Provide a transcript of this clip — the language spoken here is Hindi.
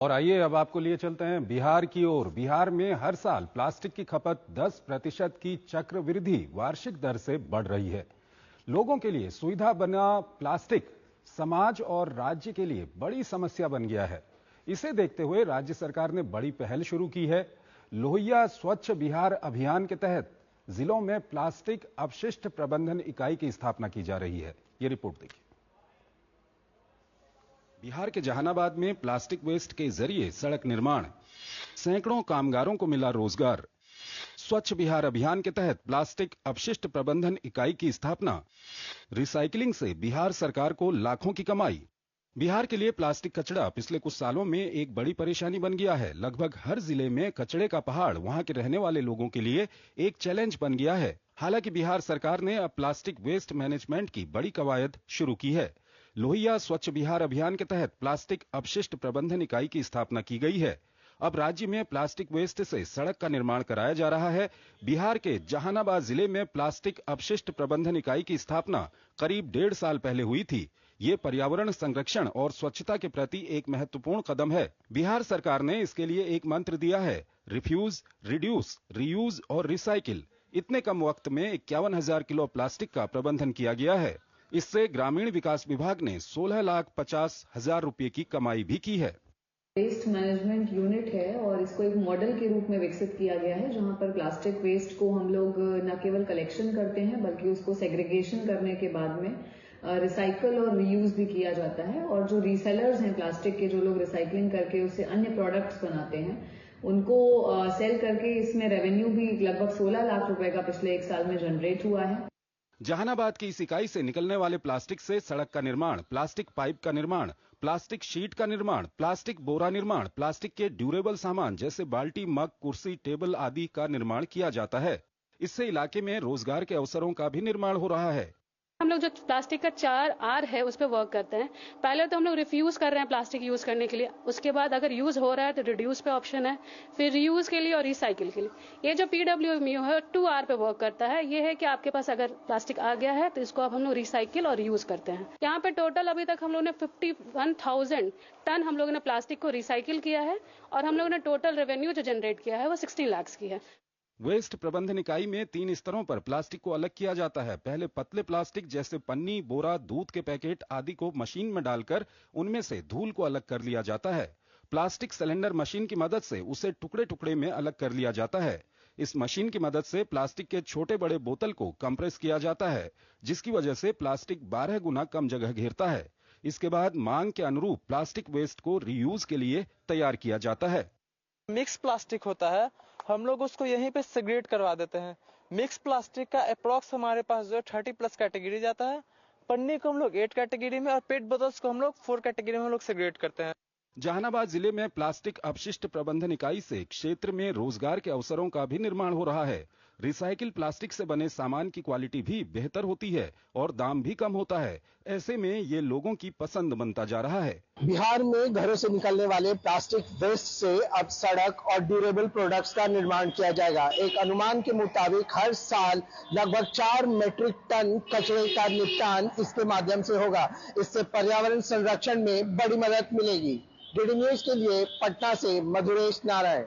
और आइए अब आपको लिए चलते हैं बिहार की ओर। बिहार में हर साल प्लास्टिक की खपत 10% की चक्रवृद्धि वार्षिक दर से बढ़ रही है। लोगों के लिए सुविधा बना प्लास्टिक समाज और राज्य के लिए बड़ी समस्या बन गया है। इसे देखते हुए राज्य सरकार ने बड़ी पहल शुरू की है। लोहिया स्वच्छ बिहार अभियान के तहत जिलों में प्लास्टिक अपशिष्ट प्रबंधन इकाई की स्थापना की जा रही है। ये रिपोर्ट देखिए। बिहार के जहानाबाद में प्लास्टिक वेस्ट के जरिए सड़क निर्माण, सैकड़ों कामगारों को मिला रोजगार। स्वच्छ बिहार अभियान के तहत प्लास्टिक अपशिष्ट प्रबंधन इकाई की स्थापना, रिसाइकलिंग से बिहार सरकार को लाखों की कमाई। बिहार के लिए प्लास्टिक कचरा पिछले कुछ सालों में एक बड़ी परेशानी बन गया है। लगभग हर जिले में कचरे का पहाड़ वहां के रहने वाले लोगों के लिए एक चैलेंज बन गया है। हालांकि बिहार सरकार ने अब प्लास्टिक वेस्ट मैनेजमेंट की बड़ी कवायद शुरू की है। लोहिया स्वच्छ बिहार अभियान के तहत प्लास्टिक अपशिष्ट प्रबंधन इकाई की स्थापना की गई है। अब राज्य में प्लास्टिक वेस्ट से सड़क का निर्माण कराया जा रहा है। बिहार के जहानाबाद जिले में प्लास्टिक अपशिष्ट प्रबंधन इकाई की स्थापना करीब 1.5 साल पहले हुई थी। ये पर्यावरण संरक्षण और स्वच्छता के प्रति एक महत्वपूर्ण कदम है। बिहार सरकार ने इसके लिए एक मंत्र दिया है, रिफ्यूज, रिड्यूस, रीयूज और रिसाइकिल। इतने कम वक्त में 51,000 किलो प्लास्टिक का प्रबंधन किया गया है। इससे ग्रामीण विकास विभाग ने 16,50,000 रुपए की कमाई भी की है। वेस्ट मैनेजमेंट यूनिट है और इसको एक मॉडल के रूप में विकसित किया गया है, जहां पर प्लास्टिक वेस्ट को हम लोग न केवल कलेक्शन करते हैं बल्कि उसको सेग्रीगेशन करने के बाद में रिसाइकल और रीयूज भी किया जाता है। और जो रीसेलर्स हैं प्लास्टिक के, जो लोग रिसाइकलिंग करके उससे अन्य प्रोडक्ट्स बनाते हैं, उनको सेल करके इसमें रेवेन्यू भी लगभग 16 लाख रुपए का पिछले 1 साल में जनरेट हुआ है। जहानाबाद की इस इकाई से निकलने वाले प्लास्टिक से सड़क का निर्माण, प्लास्टिक पाइप का निर्माण, प्लास्टिक शीट का निर्माण, प्लास्टिक बोरा निर्माण, प्लास्टिक के ड्यूरेबल सामान जैसे बाल्टी, मग, कुर्सी, टेबल आदि का निर्माण किया जाता है। इससे इलाके में रोजगार के अवसरों का भी निर्माण हो रहा है। हम लोग जो प्लास्टिक का 4R है उस पर वर्क करते हैं। पहले तो हम लोग रिफ्यूज कर रहे हैं प्लास्टिक यूज करने के लिए, उसके बाद अगर यूज हो रहा है तो रिड्यूस पे ऑप्शन है, फिर रीयूज के लिए और रिसाइकिल के लिए। ये जो PWMU है 2R पे वर्क करता है। ये है कि आपके पास अगर प्लास्टिक आ गया है तो इसको अब हम लोग रिसाइकिल और यूज करते हैं। यहाँ पे टोटल अभी तक हम लोग ने 51,000 टन हम लोगों ने प्लास्टिक को रिसाइकिल किया है और हम लोगों ने टोटल रेवेन्यू जो जनरेट किया है वो 16 लाख की है। वेस्ट प्रबंधन इकाई में 3 स्तरों पर प्लास्टिक को अलग किया जाता है। पहले पतले प्लास्टिक जैसे पन्नी, बोरा, दूध के पैकेट आदि को मशीन में डालकर उनमें से धूल को अलग कर लिया जाता है। प्लास्टिक सिलेंडर मशीन की मदद से उसे टुकड़े टुकड़े में अलग कर लिया जाता है। इस मशीन की मदद से प्लास्टिक के छोटे बड़े बोतल को कंप्रेस किया जाता है, जिसकी वजह से प्लास्टिक 12 गुना कम जगह घेरता है। इसके बाद मांग के अनुरूप प्लास्टिक वेस्ट को रीयूज के लिए तैयार किया जाता है। मिक्स प्लास्टिक होता है, हम लोग उसको यहीं पे सेग्रीगेट करवा देते हैं। मिक्स प्लास्टिक का अप्रॉक्स हमारे पास जो 30+ कैटेगरी जाता है। पन्नी को हम लोग 8 कैटेगरी में और पेट बोतल्स को हम लोग 4 कैटेगरी में हम लोग सेग्रीगेट करते हैं। जहानाबाद जिले में प्लास्टिक अपशिष्ट प्रबंधन इकाई से क्षेत्र में रोजगार के अवसरों का भी निर्माण हो रहा है। रिसाइकिल प्लास्टिक से बने सामान की क्वालिटी भी बेहतर होती है और दाम भी कम होता है। ऐसे में ये लोगों की पसंद बनता जा रहा है। बिहार में घरों से निकलने वाले प्लास्टिक वेस्ट से अब सड़क और ड्यूरेबल प्रोडक्ट्स का निर्माण किया जाएगा। एक अनुमान के मुताबिक हर साल लगभग 4 मीट्रिक टन कचरे का निपटान इसके माध्यम से होगा। इससे पर्यावरण संरक्षण में बड़ी मदद मिलेगी। DD न्यूज के लिए पटना से मधुरेश नारायण।